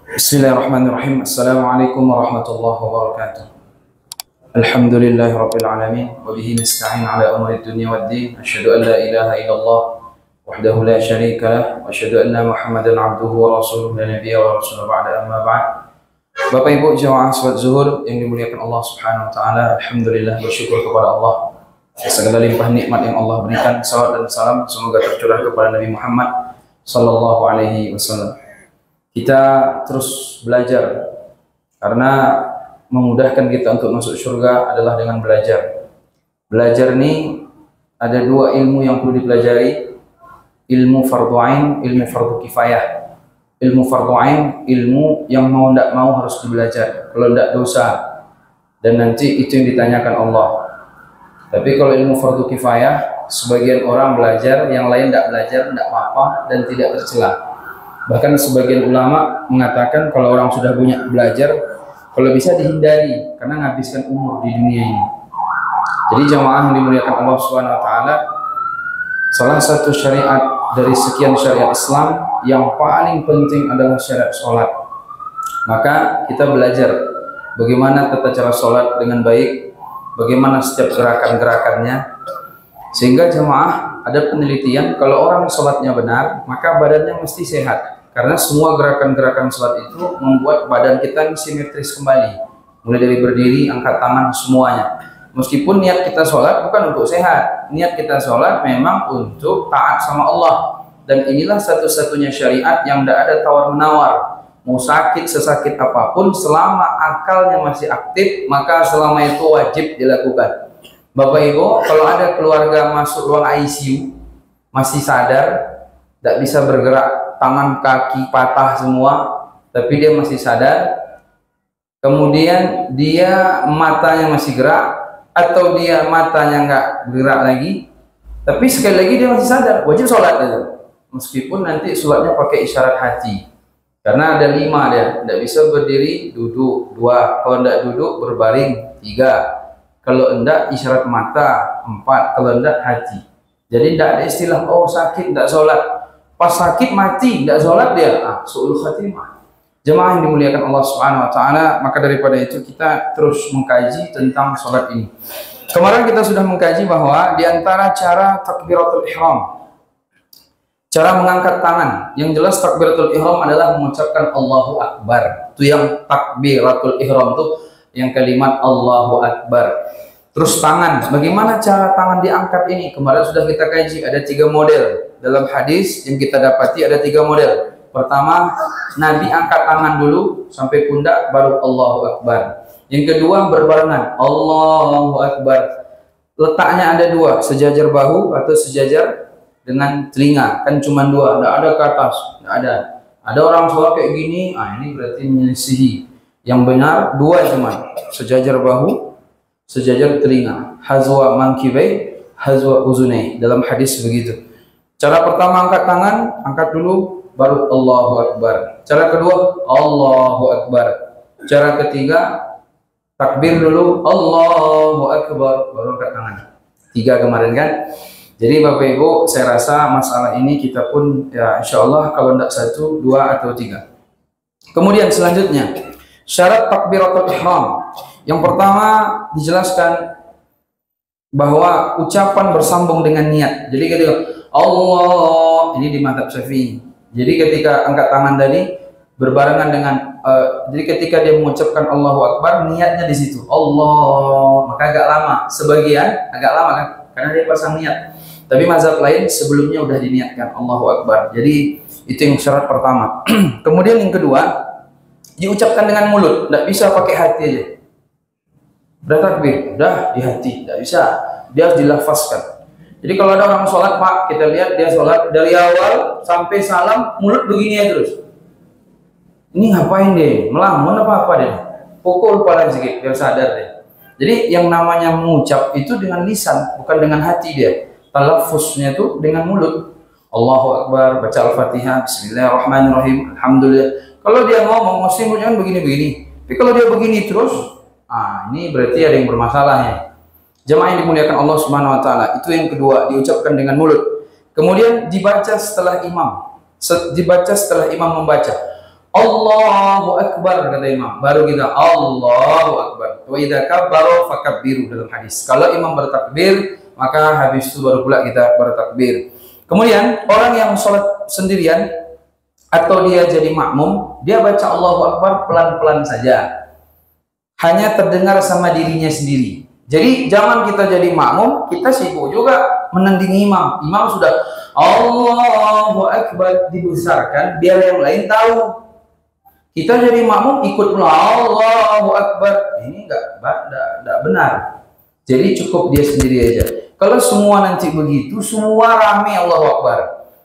Bismillahirrahmanirrahim. Assalamualaikum warahmatullahi wabarakatuh. Alhamdulillahirabbil alamin wa bihi nasta'in ala umuri dunya waddin. Asyhadu an la ilaha illallah wahdahu la syarika lah wa asyhadu anna Muhammadan abduhu wa rasuluhu la nabiyya wa rasulullah ba'da amma ba'd. Bapak Ibu jamaah salat zuhur yang dimuliakan Allah Subhanahu wa taala, alhamdulillah bersyukur kepada Allah atas segala limpah nikmat yang Allah berikan. Salawat dan salam semoga tercurah kepada Nabi Muhammad sallallahu alaihi wasallam. Kita terus belajar karena memudahkan kita untuk masuk surga adalah dengan belajar. Belajar ini ada dua ilmu yang perlu dipelajari, ilmu fardu ain, ilmu fardu kifayah. Ilmu fardu ain, ilmu yang mau tidak mau harus dibelajar, kalau tidak dosa, dan nanti itu yang ditanyakan Allah. Tapi kalau ilmu fardu kifayah, sebagian orang belajar, yang lain tidak belajar, tidak apa-apa dan tidak tercela. Bahkan sebagian ulama mengatakan kalau orang sudah banyak belajar, kalau bisa dihindari karena menghabiskan umur di dunia ini. Jadi jamaah yang dimuliakan Allah Subhanahu wa taala, salah satu syariat dari sekian syariat Islam yang paling penting adalah syariat sholat. Maka kita belajar bagaimana tata cara sholat dengan baik, bagaimana setiap gerakan-gerakannya, sehingga jamaah ada penelitian kalau orang sholatnya benar maka badannya mesti sehat, karena semua gerakan-gerakan sholat itu membuat badan kita simetris kembali, mulai dari berdiri, angkat tangan, semuanya. Meskipun niat kita sholat bukan untuk sehat, niat kita sholat memang untuk taat sama Allah. Dan inilah satu-satunya syariat yang tidak ada tawar-menawar. Mau sakit sesakit apapun, selama akalnya masih aktif, maka selama itu wajib dilakukan. Bapak Ibu, kalau ada keluarga masuk ruang ICU, masih sadar, tidak bisa bergerak, tangan kaki patah semua, tapi dia masih sadar, kemudian dia matanya masih gerak, atau dia matanya nggak bergerak lagi, tapi sekali lagi dia masih sadar, wajib sholat itu. Meskipun nanti sholatnya pakai isyarat hati, karena ada 5 dia, tidak bisa berdiri, duduk 2, kalau tidak duduk berbaring 3, kalau enggak isyarat mata 4, kalau enggak hati. Jadi tidak ada istilah oh sakit tidak sholat, pas sakit mati tidak sholat dia, su'ul khatimah. Jemaah yang dimuliakan Allah Subhanahu wa taala, maka daripada itu kita terus mengkaji tentang sholat ini. Kemarin kita sudah mengkaji bahwa di antara cara takbiratul ihram, cara mengangkat tangan, yang jelas takbiratul ihram adalah mengucapkan Allahu Akbar. Itu yang takbiratul ihram itu yang kalimat Allahu Akbar. Terus tangan, bagaimana cara tangan diangkat ini? Kemarin sudah kita kaji, ada 3 model. Dalam hadis yang kita dapati ada 3 model. Pertama, Nabi angkat tangan dulu sampai pundak, baru Allahu Akbar. Yang kedua, berbarengan Allahu Akbar. Letaknya ada 2, sejajar bahu atau sejajar dengan telinga. Kan cuma 2, tidak ada ke atas, tidak ada. Ada orang sholat kayak gini, ini berarti menyelisihi. Yang benar 2 cuma, sejajar bahu, sejajar telinga, hazwa mankibai, hazwa uzunai. Dalam hadis begitu. Cara pertama angkat tangan, angkat dulu, baru Allahu Akbar. Cara kedua, Allahu Akbar. Cara ketiga, takbir dulu, Allahu Akbar, baru angkat tangan. 3 kemarin kan. Jadi Bapak Ibu, saya rasa masalah ini kita pun ya insya Allah kalau tidak 1, 2 atau 3. Kemudian selanjutnya, syarat takbiratul ihram. Yang pertama dijelaskan bahwa ucapan bersambung dengan niat. Jadi ketika Allah, ini di mazhab Syafi'i. Jadi ketika angkat tangan tadi berbarengan dengan jadi ketika dia mengucapkan Allahu Akbar, niatnya di situ. Allah, maka agak lama. Sebagian agak lama kan karena dia pasang niat. Tapi mazhab lain sebelumnya udah diniatkan Allahu Akbar. Jadi itu yang syarat pertama. Kemudian yang kedua, diucapkan dengan mulut, tidak bisa pakai hati aja. Udah takbir, udah di hati, tidak bisa, dia harus dilafazkan. Jadi kalau ada orang sholat Pak, kita lihat dia sholat dari awal sampai salam mulut begini ya terus. Ini ngapain dia? Melamun apa dia? Pukul kepala sedikit biar sadar dia. Jadi yang namanya mengucap itu dengan lisan, bukan dengan hati dia. Talafuznya itu dengan mulut. Allahu Akbar, baca Al-Fatihah, Bismillahirrahmanirrahim, Alhamdulillah. Kalau dia ngomong mesti jangan begini-begini. Tapi kalau dia begini terus, ini berarti ada yang bermasalahnya. Jemaah yang dimuliakan Allah Subhanahu wa taala, itu yang kedua, diucapkan dengan mulut. Kemudian dibaca setelah imam. Dibaca setelah imam membaca. Allahu Akbar, kata imam. Baru kita Allahu Akbar. Wa idza kabbara fakabbiru, dalam hadis. Kalau imam bertakbir, maka habis itu baru pula kita bertakbir. Kemudian orang yang sholat sendirian atau dia jadi makmum, dia baca Allahu Akbar pelan-pelan saja, hanya terdengar sama dirinya sendiri. Jadi jangan kita jadi makmum, kita sibuk juga menandingi imam. Imam sudah Allahu Akbar dibesarkan, biar yang lain tahu. Kita jadi makmum ikut pula Allahu Akbar, ini enggak benar. Jadi cukup dia sendiri aja. Kalau semua nanti begitu, semua rame Allahu Akbar.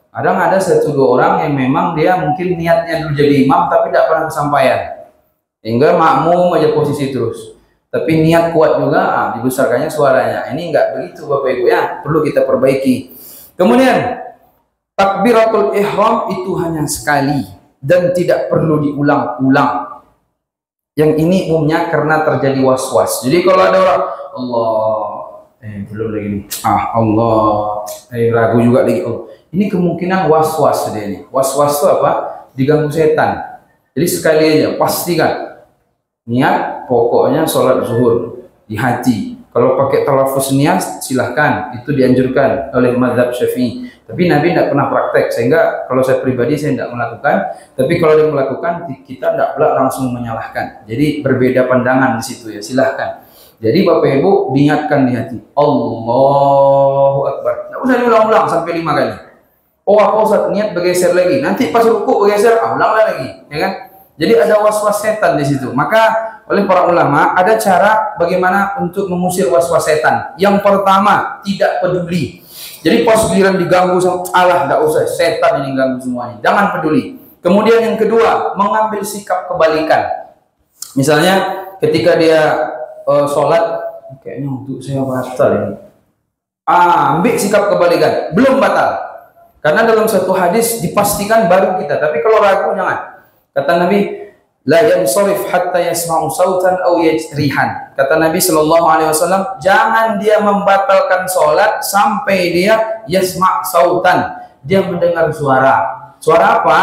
Kadang ada satu dua orang yang memang dia mungkin niatnya dulu jadi imam tapi tidak pernah kesampaian, hingga makmum aja posisi terus. Tapi niat kuat juga, dibesarkannya suaranya. Ini enggak begitu Bapak Ibu ya, perlu kita perbaiki. Kemudian takbiratul ihram itu hanya sekali dan tidak perlu diulang-ulang. Yang ini umumnya karena terjadi was-was. Jadi kalau ada orang belum lagi nih, Allah, ragu juga lagi. Ini kemungkinan was-was dia ini. Was-was itu apa? Diganggu setan. Jadi sekali aja pastikan niat pokoknya sholat zuhur di hati. Kalau pakai talafuz niat silahkan, itu dianjurkan oleh mazhab Syafi'i. Tapi Nabi tidak pernah praktek, sehingga kalau saya pribadi saya tidak melakukan. Tapi kalau dia melakukan, kita tidak pula langsung menyalahkan. Jadi berbeda pandangan di situ ya, silahkan. Jadi Bapak Ibu niatkan di hati Allahu Akbar. Tidak usah diulang-ulang sampai 5 kali. Oh apa Ustaz, niat bergeser lagi. Nanti pas ruku bergeser, ulanglah lagi, ya kan? Jadi ada was-was setan di situ. Maka oleh para ulama ada cara bagaimana untuk mengusir was-was setan. Yang pertama, tidak peduli. Jadi pas giliran diganggu sama Allah, tidak usah, setan ini ganggu semuanya. Jangan peduli. Kemudian yang kedua, mengambil sikap kebalikan. Misalnya ketika dia sholat, kayaknya untuk saya batal ini. Ambil sikap kebalikan, belum batal. Karena dalam satu hadis dipastikan baru kita. Tapi kalau ragu jangan. Kata Nabi, la yansarif hatta yasma'u sautan aw yajrihan. Kata Nabi sallallahu alaihi wasallam, jangan dia membatalkan salat sampai dia yasma' sautan, dia mendengar suara. Suara apa?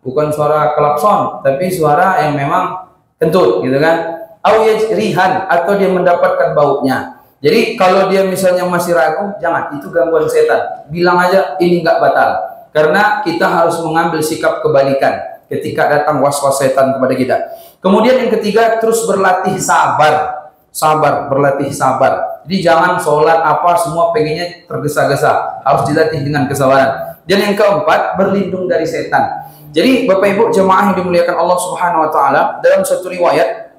Bukan suara klakson, tapi suara yang memang kentut, gitu kan? Aw yajrihan, atau dia mendapatkan baunya. Jadi kalau dia misalnya masih ragu, jangan, itu gangguan setan. Bilang aja ini enggak batal. Karena kita harus mengambil sikap kebalikan ketika datang was-was setan kepada kita. Kemudian yang ketiga, terus berlatih sabar. Berlatih sabar. Jadi jangan sholat apa semua pengennya tergesa-gesa. Harus dilatih dengan kesabaran. Dan yang keempat, berlindung dari setan. Jadi Bapak Ibu jemaah yang dimuliakan Allah Subhanahu wa taala, dalam satu riwayat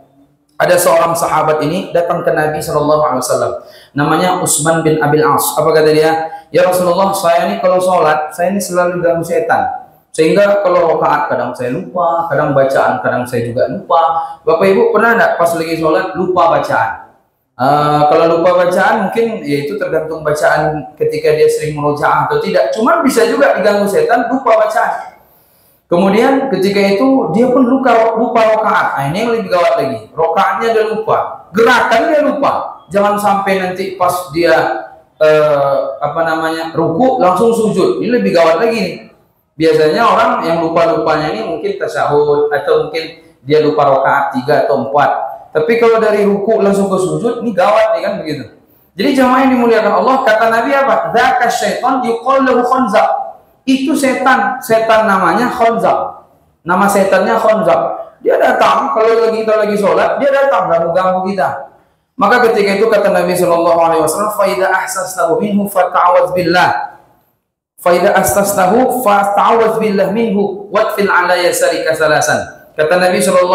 ada seorang sahabat ini datang ke Nabi SAW. Namanya Utsman bin Abil As. Apa kata dia? Ya Rasulullah, saya ini kalau sholat, saya ini selalu diganggu setan. Sehingga kalau rakaat kadang saya lupa, kadang bacaan kadang saya juga lupa. Bapak Ibu pernah enggak pas lagi sholat lupa bacaan? Kalau lupa bacaan mungkin ya itu tergantung bacaan ketika dia sering merojaah atau tidak. Cuma bisa juga diganggu setan lupa bacaan. Kemudian ketika itu dia pun lupa rakaat. Nah, ini yang lebih gawat lagi. Rakaatnya dia lupa, gerakannya dia lupa. Jangan sampai nanti pas dia ruku langsung sujud. Ini lebih gawat lagi nih. Biasanya orang yang lupa-lupanya ini mungkin tasyahud atau mungkin dia lupa rakaat 3 atau 4. Tapi kalau dari ruku langsung ke sujud, ini gawat nih kan begitu. Jadi jemaah yang dimuliakan Allah, kata Nabi apa? Dzaka syaitan yuqal lahu khanzab. Itu setan namanya khanzab. Nama setannya khanzab. Dia datang kalau kita lagi sholat, dia datang ganggu kita. Maka ketika itu kata Nabi sallallahu alaihi wasallam, fa idza ahsastahu minhu fata'awaz billah. Faidah astastahu fata'awaz billah minhu watfil ala yasarika salasan. Kata Nabi SAW,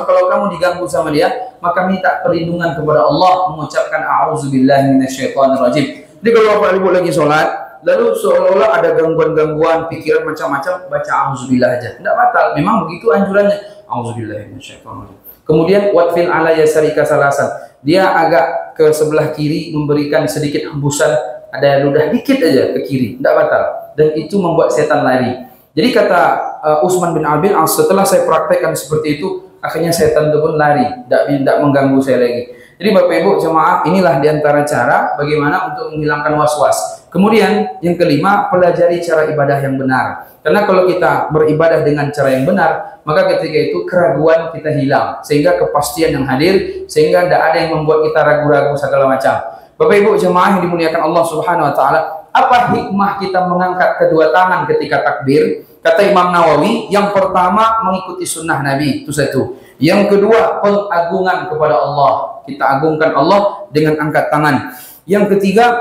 kalau kamu diganggu sama dia, maka minta perlindungan kepada Allah, mengucapkan a'udzubillahi minasyaitonirrajim. Jadi kalau Bapak Ibu lagi sholat, lalu seolah-olah ada gangguan-gangguan pikiran macam-macam, baca a'udzubillah aja, tidak batal. Memang begitu anjurannya, a'udzubillahi minasyaitonirrajim. Kemudian watfil ala yasarika salasan, dia agak ke sebelah kiri memberikan sedikit hembusan, ada ludah dikit aja ke kiri, tidak batal. Dan itu membuat setan lari. Jadi kata Utsman bin Abil As, setelah saya praktekkan seperti itu, akhirnya setan itu pun lari, tidak mengganggu saya lagi. Jadi Bapak Ibu jemaah, inilah diantara cara bagaimana untuk menghilangkan was-was. Kemudian yang kelima, pelajari cara ibadah yang benar. Karena kalau kita beribadah dengan cara yang benar, maka ketika itu keraguan kita hilang, sehingga kepastian yang hadir, sehingga tidak ada yang membuat kita ragu-ragu segala macam. Bapak Ibu jemaah yang dimuliakan Allah Subhanahu wa taala, apa hikmah kita mengangkat kedua tangan ketika takbir? Kata Imam Nawawi, yang pertama mengikuti sunnah Nabi, itu satu. Yang kedua, pengagungan kepada Allah. Kita agungkan Allah dengan angkat tangan. Yang ketiga,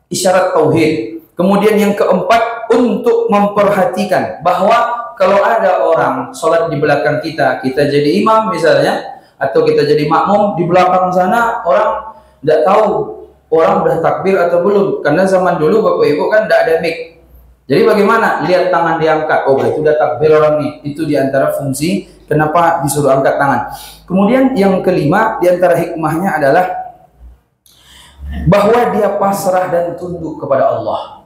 isyarat tauhid. Kemudian yang keempat, untuk memperhatikan bahwa kalau ada orang sholat di belakang kita, kita jadi imam misalnya, atau kita jadi makmum, di belakang sana orang tidak tahu orang udah takbir atau belum. Karena zaman dulu Bapak Ibu kan tidak ada mic. Jadi bagaimana? Lihat tangan diangkat. Oh, berarti sudah takbir orang nih. Itu diantara fungsi kenapa disuruh angkat tangan. Kemudian yang kelima, diantara hikmahnya adalah bahwa dia pasrah dan tunduk kepada Allah.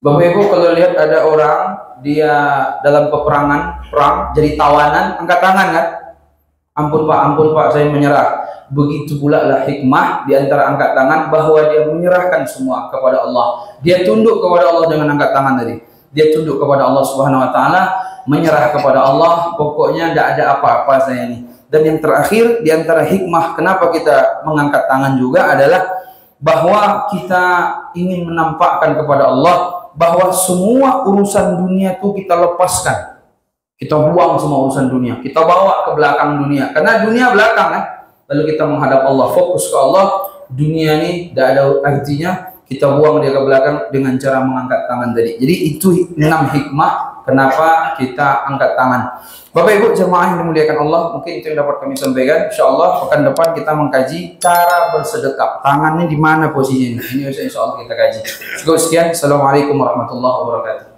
Bapak Ibu kalau lihat ada orang dia dalam peperangan, perang, jadi tawanan, angkat tangan kan? Ampun Pak, saya menyerah. Begitu pula lah hikmah di antara angkat tangan, bahwa dia menyerahkan semua kepada Allah. Dia tunduk kepada Allah dengan angkat tangan tadi. Dia tunduk kepada Allah Subhanahu wa taala, menyerah kepada Allah, pokoknya tidak ada apa-apa saya ini. Dan yang terakhir di antara hikmah kenapa kita mengangkat tangan juga adalah bahwa kita ingin menampakkan kepada Allah bahwa semua urusan dunia itu kita lepaskan. Kita buang semua urusan dunia, kita bawa ke belakang dunia. Karena dunia belakang kan. Lalu kita menghadap Allah, fokus ke Allah. Dunia ini tidak ada artinya, kita buang dia ke belakang dengan cara mengangkat tangan tadi. Jadi itu 6 hikmah kenapa kita angkat tangan. Bapak Ibu jemaah yang dimuliakan Allah, mungkin itu yang dapat kami sampaikan. InsyaAllah pekan depan kita mengkaji cara bersedekap. Tangannya di mana posisinya? Ini insya Allah kita kaji. Cukup sekian. Assalamualaikum warahmatullahi wabarakatuh.